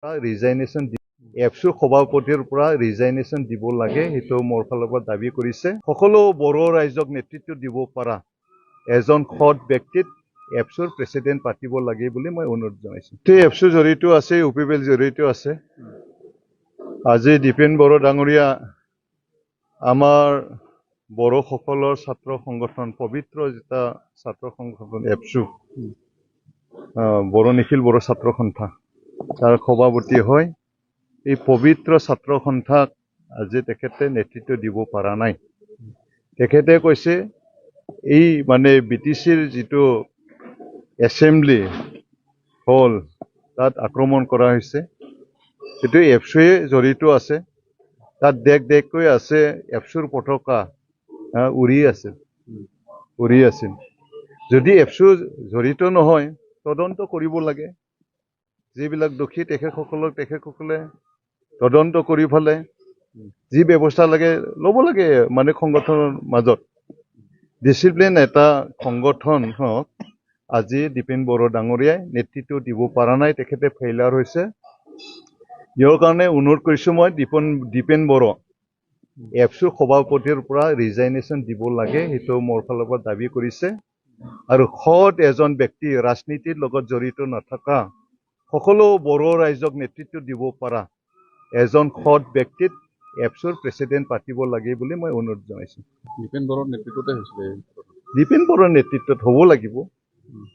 ৰিজাইনেশ্যন এপছুৰ সভাপতিৰ পৰা ৰিজাইনেশ্যন দিব লাগে, সেইটো মোৰ ফালৰ পৰা দাবী কৰিছে। সকলো বড়ো ৰাইজক নেতৃত্ব দিব পৰা এজন সৎ ব্যক্তিত এপছুৰ প্ৰেচিডেণ্ট পাতিব লাগে বুলি মই অনুৰোধ জনাইছোঁ। এপছু জড়িত আছে, UPPL জড়িত আছে। আজি দীপেন বড়ো ডাঙৰীয়া আমাৰ বড়োসকলৰ ছাত্ৰ সংগঠন, পবিত্ৰ যেটা ছাত্ৰ সংগঠন এপছু, বড়ো নিখিল বড়ো ছাত্ৰ সন্থা, তাৰ সভাপতি হয়। এই পবিত্ৰ ছাত্ৰ সন্থাক আজি তেখেতে নেতৃত্ব দিব পৰা নাই। তেখেতে কৈছে এই BTCৰ যিটো এছেম্বলি হল তাত আক্ৰমণ কৰা হৈছে, সেইটো এপছুৱে জড়িত আছে। তাত দেখ আছে এপছুৰ পতাকা উৰি আছিল। যদি এপছু জড়িত নহয়, তদন্ত কৰিব লাগে। যিবিলাক দোষী তেখেতসকলে তদন্ত কৰি ফেলে যি ব্যৱস্থা লাগে ল'ব লাগে। সংগঠনৰ মাজত ডিচিপ্লিন এটা সংগঠন হওক, আজি দীপেন বড়ো ডাঙৰীয়াই নেতৃত্ব দিব পৰা নাই, তেখেতে ফেইলাৰ হৈছে। ইয়াৰ কাৰণে অনুৰোধ কৰিছোঁ মই দীপেন বড়ো এপছুৰ সভাপতিৰ পৰা ৰিজাইনেশ্যন দিব লাগে, সেইটো মোৰ ফালৰ পৰা দাবী কৰিছে। আৰু সৎ এজন ব্যক্তি, ৰাজনীতিৰ লগত জড়িত নথকা, সকলো বড়ো ৰাইজক নেতৃত্ব দিব পৰা এজন সৎ ব্যক্তিত এপছুৰ প্ৰেচিডেণ্ট পাতিব লাগে বুলি মই অনুৰোধ জনাইছোঁ। দীপেন বড়োৰ নেতৃত্বতে হৈছিলে। দীপেন বড়োৰ নেতৃত্বত হ'ব লাগিব,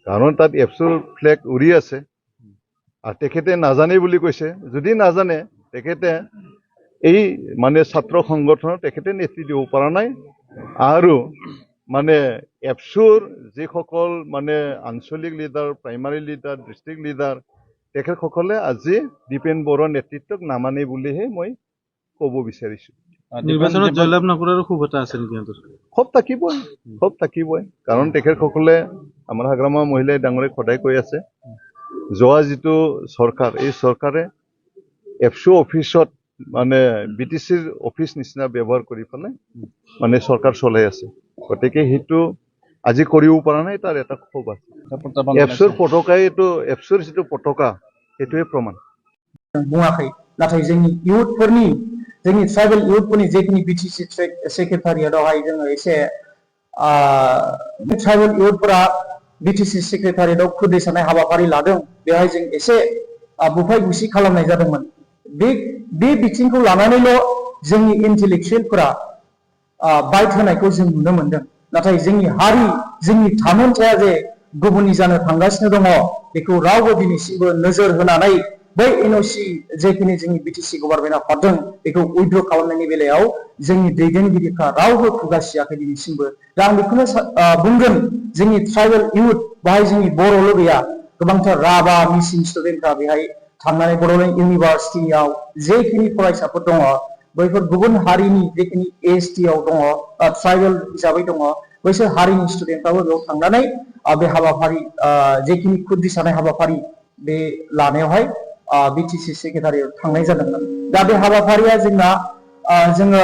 কাৰণ তাত এপছুৰ ফ্লেগ উৰি আছে। আৰু তেখেতে নাজানে বুলি কৈছে। যদি নাজানে, তেখেতে এই ছাত্ৰ সংগঠনত তেখেতে নেতৃত্ব দিব পৰা নাই। আৰু এপছুৰ যিসকল আঞ্চলিক leader, primary leader, district leader, তেখেতসকলে আজি দীপেন বড়োৰ নেতৃত্বক নামানে বুলিহে মই ক'ব বিচাৰিছোঁ। নিৰ্বাচনত জয়লাভ নকৰাৰ খুব এটা আছে নেকি? খুব থাকিবই, কাৰণ তেখেতসকলে আমাৰ হাগ্ৰামা মহিলাই ডাঙৰে সদায় কৈ আছে, যোৱা যিটো চৰকাৰ, এই চৰকাৰে এপছু অফিচত BTCৰ অফিচ নিচিনা ব্যৱহাৰ কৰি পেলাই চৰকাৰ চলাই আছে। গতিকে সেইটো আজি কৰিব পৰা নাই, তাৰ এটা ক্ষোভ আছে। এপছুৰ পতাকাই, এপছুৰ যিটো পতাকা, সেইটোৱে প্ৰমাণ। बुङाखै, नाथाय जोंनि इउथफोरनि, जोंनि ट्राइबेल इउथफोरनि जेखिनि BTC सेक्रेटारियेटआवहाय जोङो एसे ट्राइबेल इउथफोरा BTC सेक्रेटारियेटआव खुदिसानाय हाबाफारि लादों। बेवहाय जों एसे बुफाय बुसि खालामनाय जादोंमोन। बे बिथिंखौ लानानैल' जोंनि इन्टेलेक्चुयेलफोरा बाइट होनायखौ जों नुनो मोनदों। नाथाय जोंनि हारि, जोंनि थामोनथाया जे गुबुननि जानो थांगासिनो दङ, बेखौ रावबो दिनैसिमबो नोजोर होनानै बै NOC जेखिनि जोंनि BTC गभर्नमेन्टआ हरदों, बेखौ उइथड्र खालामनायनि बेलायाव जोंनि दैदेनगिरिफ्रा रावबो खुगासियाखै दिनैसिमबो। दा आं बेखौनो बुंगोन, जोंनि ट्राइबेल इउथ, बाहाय जोंनि बर'ल' गैया, गोबांथार राभा, मिसिं स्टुडेन्टफ्रा बेहाय थांनानै बड'लेण्ड इउनिभार्सिटियाव जेखिनि फरायसाफोर दङ, बैफोर गुबुन हारिनि जेखिनि ST आव दङ, ट्राइबेल हिसाबै दङ, बैसोर हारिनि स्टुडेन्टफ्राबो बेयाव थांनानै बे हाबाफारि, जेखिनि खुदिसानाय हाबाफारि बे लानायावहाय BTC सेक्रेटारियाव थांनाय जादोंमोन। दा बे हाबाफारिया जोंना जोङो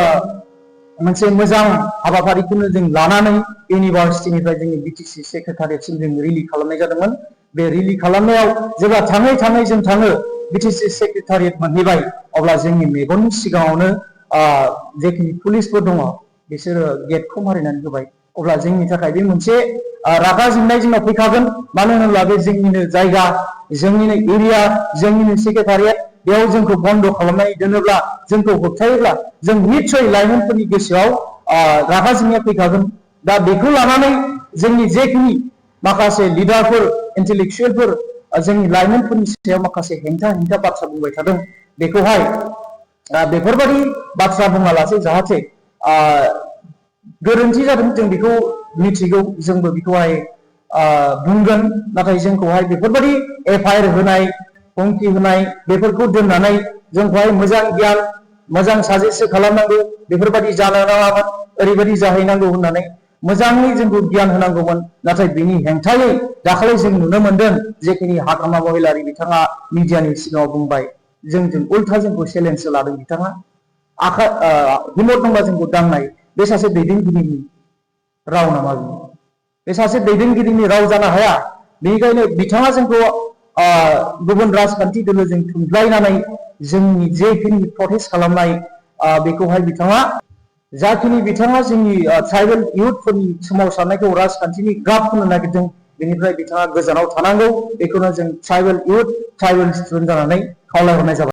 मोनसे मोजां हाबाफारिखौनो जों लानानै इउनिभार्सिटिनिफ्राय जोंनि BTC सेक्रेटारियेटसिम जों रिलि खालामनाय जादोंमोन। बे रिलि खालामनायाव जेब्ला थाङै जों थाङो, BTC सेक्रेटारियेट मोनहैबाय, अब्ला जोंनि मेगननि सिगाङावनो जेखिनि पुलिसफोर दङ, बिसोरो गेटखौ मारिनानै होबाय। अब्ला जोंनि थाखाय बे मोनसे रागा जोंनाय जोंनाव फैखागोन। मानो होनोब्ला बे जोंनिनो जायगा, जोंनिनो एरिया, जोंनिनो सेक्रेटारियेट, बेयाव जोंखौ बन्द खालामनानै दोनोब्ला, जोंखौ होबथायोब्ला, जों निश्चय लाइमोनफोरनि गोसोआव रागा जोंनाया फैखागोन। दा बेखौ लानानै जोंनि जेखिनि माखासे लिडारफोर, इन्टेलेक्चुयेलफोर जोंनि लाइमोनफोरनि सायाव माखासे हेंथा बाथ्रा बुंबाय थादों। बेखौहाय बेफोरबायदि बाथ्रा बुङालासे जाहाथे गोरोन्थि जादों, जों बेखौ मिथिगौ, जोंबो बेखौहाय बुंगोन। नाथाय जोंखौहाय बेफोरबायदि FIR होनाय, हुमखि होनाय, बेफोरखौ दोननानै जोंखौहाय मोजां गियान, मोजां साजेस्ट खालामनांगौ, बेफोरबायदि जानो नाङामोन, ओरैबायदि जाहैनांगौ होननानै मोजाङै जोंखौ गियान होनांगौमोन। नाथाय बिनि हेंथायै दाखालि जों नुनो मोनदों, जेखिनि हाग्रामा महिलारि बिथाङा मिडियानि सिगाङाव बुंबाय, जोंजों उल्था जोंखौ चेलेन्ज लादों बिथाङा। हिम्मत दंबा जोंखौ दांनाय। बे सासे दैदेनगिरिनि राव नामा? बे सासे दैदेनगिरिनि राव जानो हाया। बेनिखायनो बिथाङा जोंखौ गुबुन राजखान्थि दोलोजों थुनज्लायनानै जोंनि जेखिनि प्रटेस्ट खालामनाय बेखौहाय बिथाङा जाखिनि बिथाङा जोंनि ट्राइबेल इयुथफोरनि सोमावसारनायखौ राजखान्थिनि गाब होनो नागिरदों बेनिफ्राय बिथाङा गोजानाव थानांगौ बेखौनो जों ट्राइबेल इयुथ ट्राइबेल स्टुडेन्ट जानानै खावलायहरनाय जाबाय।